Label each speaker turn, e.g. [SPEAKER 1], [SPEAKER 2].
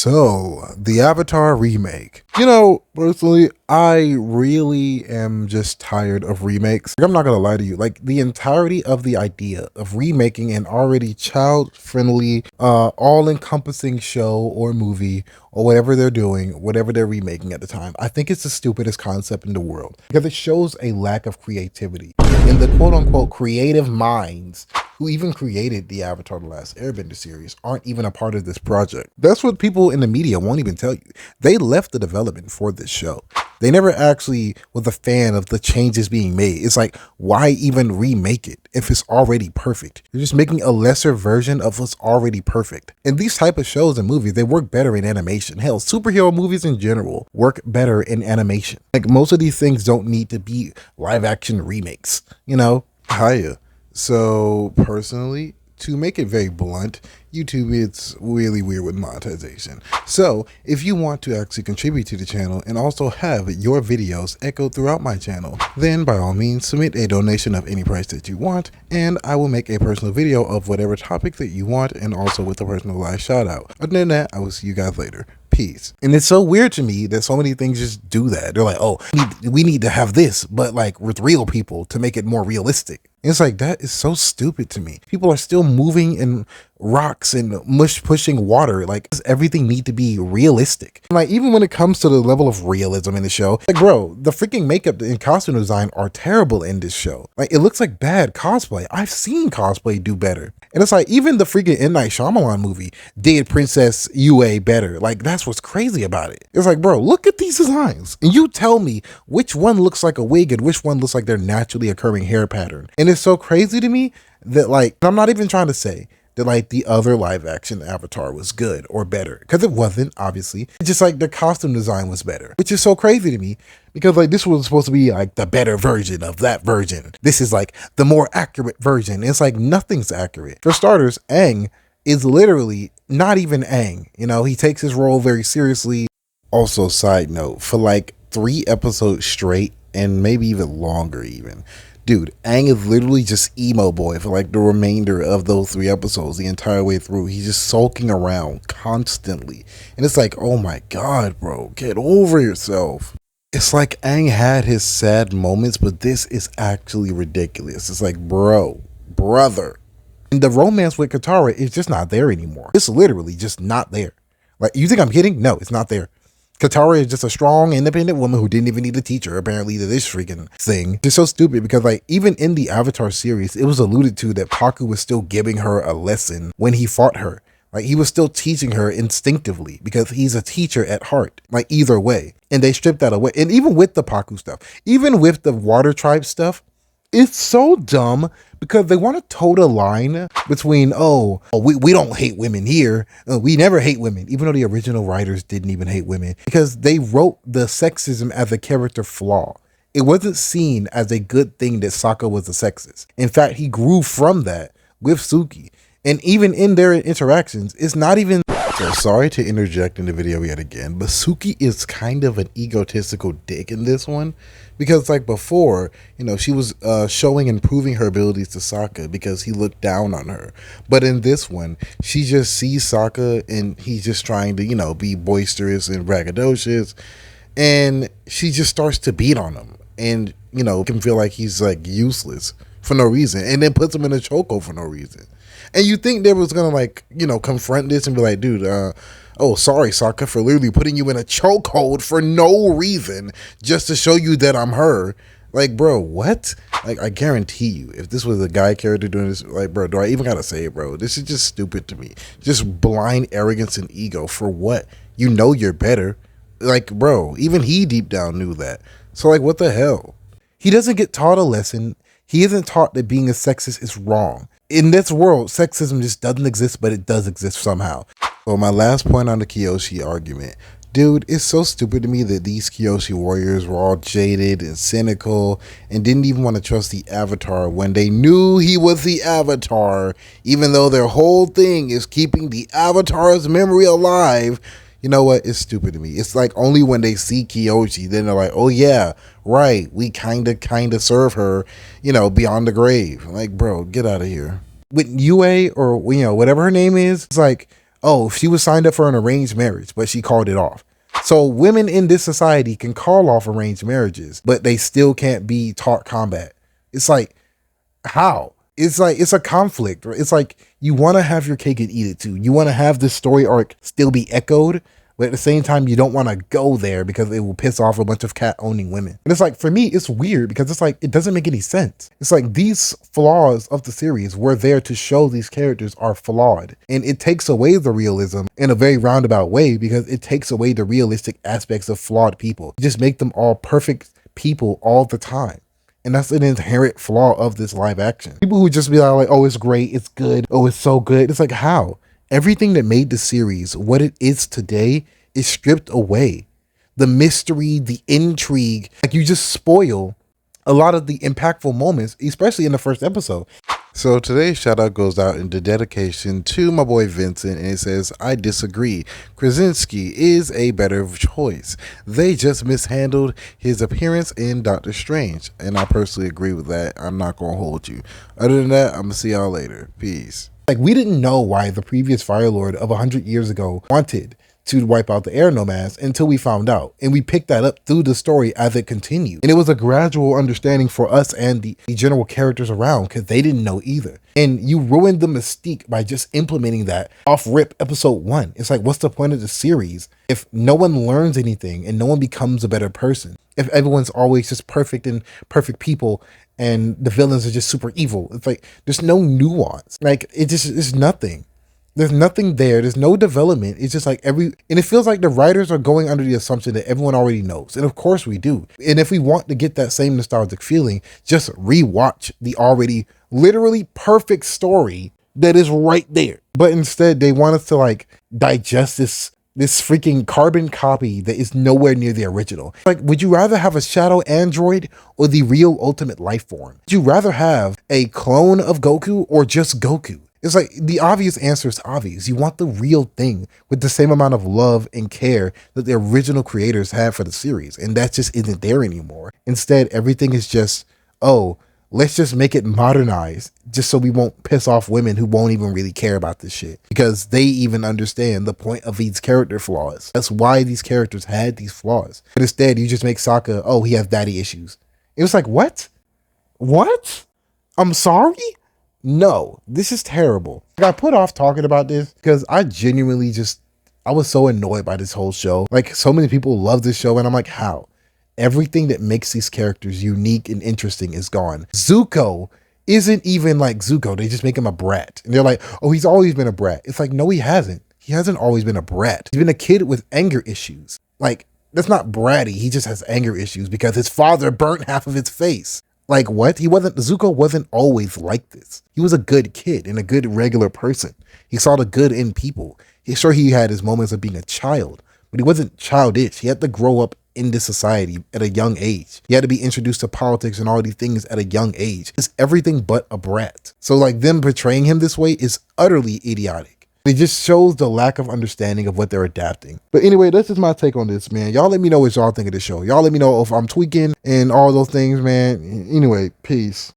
[SPEAKER 1] So, the Avatar remake. Personally, I really am just tired of remakes. I'm not gonna lie to you. Like, the entirety of the idea of remaking an already child-friendly, all-encompassing show or movie or whatever they're doing, whatever they're remaking at the time, I think it's the stupidest concept in the world because it shows a lack of creativity in the quote-unquote creative minds who even created the Avatar The Last Airbender series aren't even a part of this project. That's what people in the media won't even tell you. They left the development for this show. They never actually was a fan of the changes being made. It's like, why even remake it if it's already perfect? You're just making a lesser version of what's already perfect. And these type of shows and movies, they work better in animation. Hell, superhero movies in general work better in animation. Like, most of these things don't need to be live action remakes, Hiya. So personally, to make it very blunt, YouTube is really weird with monetization. So if you want to actually contribute to the channel and also have your videos echoed throughout my channel, then by all means submit a donation of any price that you want, and I will make a personal video of whatever topic that you want, and also with a personalized shout out. Other than that, I will see you guys later. Peace. And it's so weird to me that so many things just do that. They're like, oh, we need to have this, but like with real people to make it more realistic. It's like, that is so stupid to me. People are still moving in rocks and pushing water. Like, does everything need to be realistic? Like, even when it comes to the level of realism in the show, like, bro, the freaking makeup and costume design are terrible in this show. Like, it looks like bad cosplay. I've seen cosplay do better. And it's like, even the freaking M. Night Shyamalan movie did Princess Yue better. Like, that's what's crazy about it. It's like, bro, look at these designs and you tell me which one looks like a wig and which one looks like their naturally occurring hair pattern. And it's so crazy to me that, like, I'm not even trying to say that like the other live action Avatar was good or better, because it wasn't, obviously. It's just like the costume design was better, which is so crazy to me because like this was supposed to be like the better version of that version. This is like the more accurate version. It's like nothing's accurate. For starters, Aang is literally not even Aang. He takes his role very seriously. Also, side note, for like 3 episodes straight and maybe even longer even, dude, Aang is literally just emo boy for like the remainder of those 3 episodes, the entire way through. He's just sulking around constantly. And it's like, oh my God, bro, get over yourself. It's like Aang had his sad moments, but this is actually ridiculous. It's like, brother. And the romance with Katara is just not there anymore. It's literally just not there. Like, you think I'm kidding? No, it's not there. Katara is just a strong, independent woman who didn't even need a teacher, apparently, to this freaking thing. It's so stupid because, like, even in the Avatar series, it was alluded to that Paku was still giving her a lesson when he fought her. Like, he was still teaching her instinctively because he's a teacher at heart, like, either way. And they stripped that away. And even with the Paku stuff, even with the water tribe stuff, it's so dumb because they want to toe the line between, we don't hate women here. We never hate women, even though the original writers didn't even hate women because they wrote the sexism as a character flaw. It wasn't seen as a good thing that Sokka was a sexist. In fact, he grew from that with Suki. And even in their interactions, it's not even... So sorry to interject in the video yet again, but Suki is kind of an egotistical dick in this one. Because like before, she was showing and proving her abilities to Sokka because he looked down on her. But in this one, she just sees Sokka and he's just trying to, be boisterous and braggadocious. And she just starts to beat on him. And, can feel like he's like useless for no reason. And then puts him in a chokehold for no reason. And you think they was going to like, confront this and be like, dude, oh, sorry, Sokka, for literally putting you in a chokehold for no reason just to show you that I'm her. Like, bro, what? Like, I guarantee you, if this was a guy character doing this, like, bro, do I even got to say it, bro? This is just stupid to me. Just blind arrogance and ego for what? You're better. Like, bro, even he deep down knew that. So, like, what the hell? He doesn't get taught a lesson. He isn't taught that being a sexist is wrong. In this world, sexism just doesn't exist, but it does exist somehow. So my last point on the Kyoshi argument. Dude, it's so stupid to me that these Kyoshi warriors were all jaded and cynical and didn't even want to trust the Avatar when they knew he was the Avatar, even though their whole thing is keeping the Avatar's memory alive. You know what? It's stupid to me. It's like only when they see Kyoshi, then they're like, oh yeah, right, we kind of serve her, beyond the grave. Like, bro, get out of here. With Yue or, whatever her name is, it's like, oh, she was signed up for an arranged marriage, but she called it off. So women in this society can call off arranged marriages, but they still can't be taught combat. It's like, how? It's like, it's a conflict. Right? It's like you want to have your cake and eat it too. You want to have this story arc still be echoed, but at the same time, you don't want to go there because it will piss off a bunch of cat owning women. And it's like, for me, it's weird because it's like, it doesn't make any sense. It's like these flaws of the series were there to show these characters are flawed. And it takes away the realism in a very roundabout way because it takes away the realistic aspects of flawed people. You just make them all perfect people all the time. And that's an inherent flaw of this live action. People who just be like, oh, it's great, it's good, oh, it's so good. It's like, how? Everything that made the series what it is today is stripped away. The mystery, the intrigue, like you just spoil a lot of the impactful moments, especially in the first episode. So today's shout out goes out into dedication to my boy Vincent, and it says, I disagree. Krasinski is a better choice. They just mishandled his appearance in Doctor Strange. And I personally agree with that. I'm not going to hold you. Other than that, I'm going to see y'all later. Peace. Like, we didn't know why the previous Fire Lord of 100 years ago wanted to wipe out the air nomads until we found out. And we picked that up through the story as it continued. And it was a gradual understanding for us and the general characters around because they didn't know either. And you ruined the mystique by just implementing that off rip episode 1. It's like, what's the point of the series if no one learns anything and no one becomes a better person? If everyone's always just perfect and perfect people and the villains are just super evil. It's like, there's no nuance. Like, it just is nothing. There's nothing there. There's no development. It's just like and it feels like the writers are going under the assumption that everyone already knows. And of course we do. And if we want to get that same nostalgic feeling, just rewatch the already literally perfect story that is right there. But instead they want us to like digest this freaking carbon copy that is nowhere near the original. Like, would you rather have a shadow android or the real ultimate life form? Would you rather have a clone of Goku or just Goku? It's like, the obvious answer is obvious. You want the real thing with the same amount of love and care that the original creators had for the series. And that just isn't there anymore. Instead, everything is just, oh, let's just make it modernized just so we won't piss off women who won't even really care about this shit because they even understand the point of these character flaws. That's why these characters had these flaws. But instead, you just make Sokka, oh, he has daddy issues. It was like, what? What? I'm sorry? No, this is terrible. I got put off talking about this because I genuinely I was so annoyed by this whole show. Like, so many people love this show and I'm like, how? Everything that makes these characters unique and interesting is gone. Zuko isn't even like Zuko. They just make him a brat. And they're like, oh, he's always been a brat. It's like, no, he hasn't. He hasn't always been a brat. He's been a kid with anger issues. Like, that's not bratty. He just has anger issues because his father burnt half of his face. Like, what? Zuko wasn't always like this. He was a good kid and a good regular person. He saw the good in people. Sure, he had his moments of being a child, but he wasn't childish. He had to grow up in this society at a young age. He had to be introduced to politics and all these things at a young age. It's everything but a brat. So like, them portraying him this way is utterly idiotic. It just shows the lack of understanding of what they're adapting. But anyway, that's just my take on this, man. Y'all let me know what y'all think of the show. Y'all let me know if I'm tweaking and all those things, man. Anyway, peace.